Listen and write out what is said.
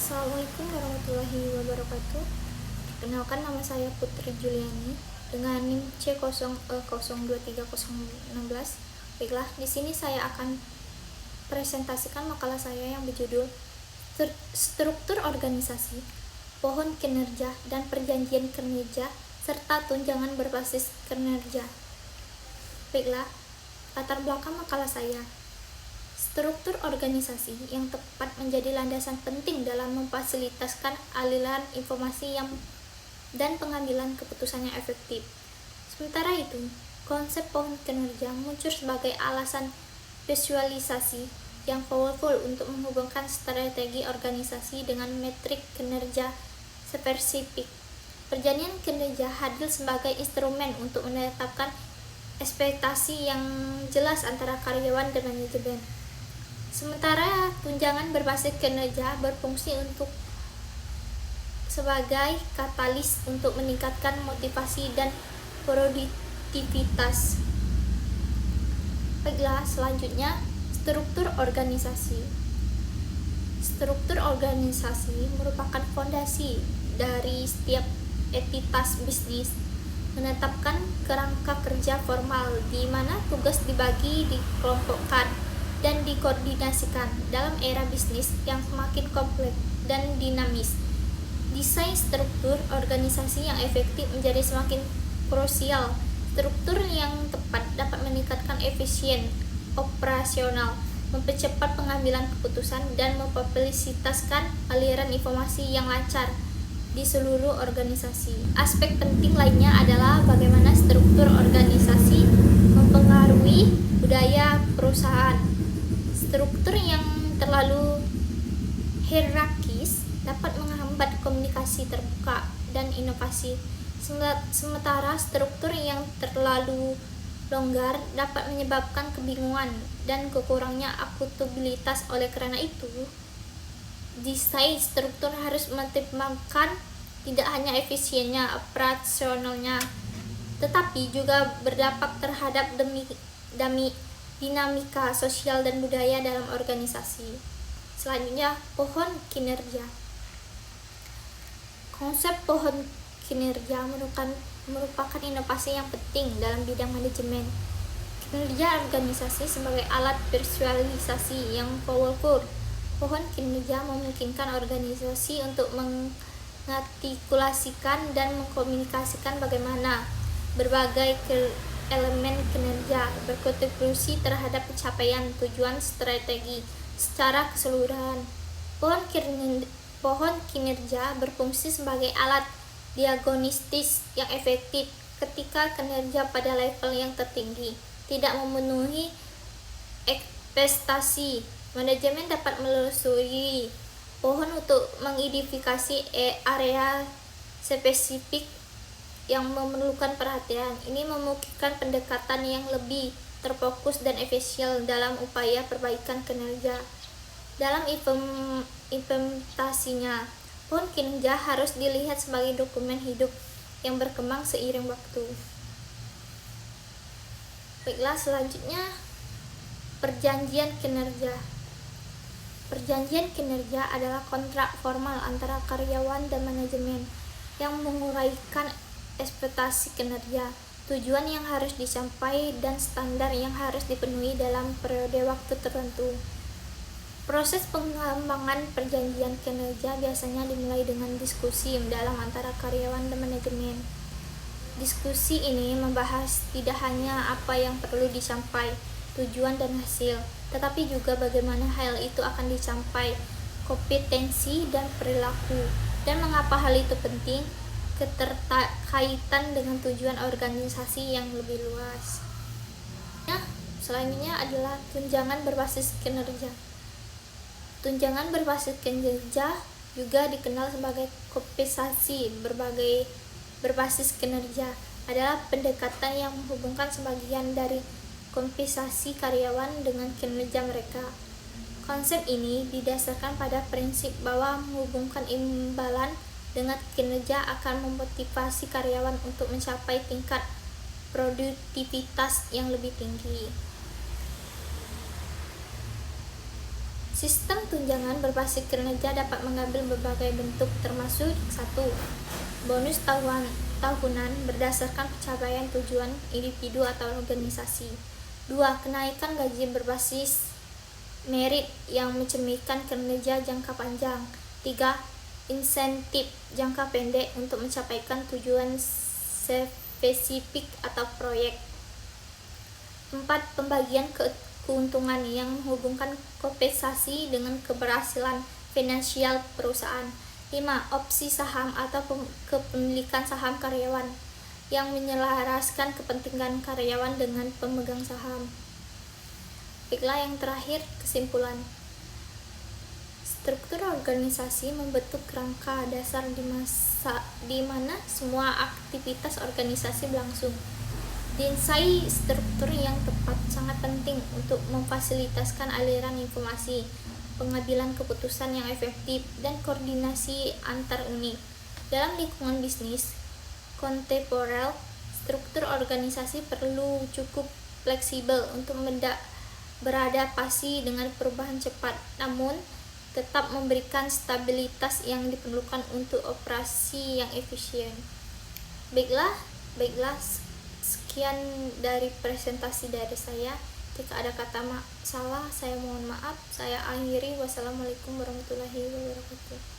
Assalamualaikum warahmatullahi wabarakatuh. Perkenalkan, nama saya Putri Juliani dengan NIM C0023016. Baiklah, di sini saya akan presentasikan makalah saya yang berjudul Struktur Organisasi, Pohon Kinerja dan Perjanjian Kinerja serta Tunjangan Berbasis Kinerja. Baiklah, latar belakang makalah saya. Struktur organisasi yang tepat menjadi landasan penting dalam memfasilitasikan aliran informasi dan pengambilan keputusan yang efektif. Sementara itu, konsep pohon kinerja muncul sebagai alasan visualisasi yang powerful untuk menghubungkan strategi organisasi dengan metrik kinerja spesifik. Perjanjian kinerja hadir sebagai instrumen untuk menetapkan ekspektasi yang jelas antara karyawan dan manajemen. Sementara tunjangan berbasis kinerja berfungsi sebagai katalis untuk meningkatkan motivasi dan produktivitas. Baiklah, selanjutnya struktur organisasi. Struktur organisasi merupakan fondasi dari setiap entitas bisnis, menetapkan kerangka kerja formal di mana tugas dibagi, dikelompokkan, dan dikoordinasikan. Dalam era bisnis yang semakin kompleks dan dinamis, desain struktur organisasi yang efektif menjadi semakin krusial. Struktur yang tepat dapat meningkatkan efisien operasional, mempercepat pengambilan keputusan, dan memfasilitasikan aliran informasi yang lancar di seluruh organisasi. Aspek penting lainnya adalah bagaimana struktur organisasi mempengaruhi budaya perusahaan. Struktur yang terlalu hierarkis dapat menghambat komunikasi terbuka dan inovasi, sementara struktur yang terlalu longgar dapat menyebabkan kebingungan dan kekurangnya akuntabilitas. Oleh karena itu, desain struktur harus mempertimbangkan tidak hanya efisiennya operasionalnya, tetapi juga berdampak terhadap dinamika sosial dan budaya dalam organisasi. Selanjutnya, pohon kinerja. Konsep pohon kinerja merupakan inovasi yang penting dalam bidang manajemen kinerja organisasi sebagai alat visualisasi yang powerful. Pohon kinerja memungkinkan organisasi untuk mengartikulasikan dan mengkomunikasikan bagaimana berbagai elemen kinerja berkontribusi terhadap pencapaian tujuan strategi secara keseluruhan. Pohon kinerja berfungsi sebagai alat diagnostis yang efektif ketika kinerja pada level yang tertinggi tidak memenuhi ekspektasi. Manajemen dapat menelusuri pohon untuk mengidentifikasi area spesifik yang memerlukan perhatian. Ini memungkinkan pendekatan yang lebih terfokus dan efisien dalam upaya perbaikan kinerja. Dalam implementasinya, pohon kinerja harus dilihat sebagai dokumen hidup yang berkembang seiring waktu. Baiklah, selanjutnya perjanjian kinerja. Perjanjian kinerja adalah kontrak formal antara karyawan dan manajemen yang menguraikan ekspektasi kinerja, tujuan yang harus dicapai, dan standar yang harus dipenuhi dalam periode waktu tertentu. Proses pengembangan perjanjian kinerja biasanya dimulai dengan diskusi mendalam antara karyawan dan manajemen. Diskusi ini membahas tidak hanya apa yang perlu dicapai, tujuan dan hasil, tetapi juga bagaimana hal itu akan dicapai, kompetensi dan perilaku, dan mengapa hal itu penting, keterkaitan dengan tujuan organisasi yang lebih luas. Selanjutnya adalah tunjangan berbasis kinerja. Tunjangan berbasis kinerja juga dikenal sebagai kompensasi berbasis kinerja, adalah pendekatan yang menghubungkan sebagian dari kompensasi karyawan dengan kinerja mereka. Konsep ini didasarkan pada prinsip bahwa menghubungkan imbalan dengan kinerja akan memotivasi karyawan untuk mencapai tingkat produktivitas yang lebih tinggi. Sistem tunjangan berbasis kinerja dapat mengambil berbagai bentuk termasuk 1. Bonus tahunan berdasarkan pencapaian tujuan individu atau organisasi. 2. Kenaikan gaji berbasis merit yang mencerminkan kinerja jangka panjang. 3. Insentif jangka pendek untuk mencapaikan tujuan spesifik atau proyek. 4. Pembagian keuntungan yang menghubungkan kompensasi dengan keberhasilan finansial perusahaan. 5. Opsi saham atau kepemilikan saham karyawan yang menyelaraskan kepentingan karyawan dengan pemegang saham. Baiklah, yang terakhir, kesimpulan. Struktur organisasi membentuk kerangka dasar di mana semua aktivitas organisasi berlangsung. Desain struktur yang tepat sangat penting untuk memfasilitasi aliran informasi, pengambilan keputusan yang efektif, dan koordinasi antar unit. Dalam lingkungan bisnis kontemporer, struktur organisasi perlu cukup fleksibel untuk beradaptasi dengan perubahan cepat, namun tetap memberikan stabilitas yang diperlukan untuk operasi yang efisien. Baiklah, sekian dari presentasi dari saya. Jika ada kata salah, saya mohon maaf. Saya akhiri. Wassalamualaikum warahmatullahi wabarakatuh.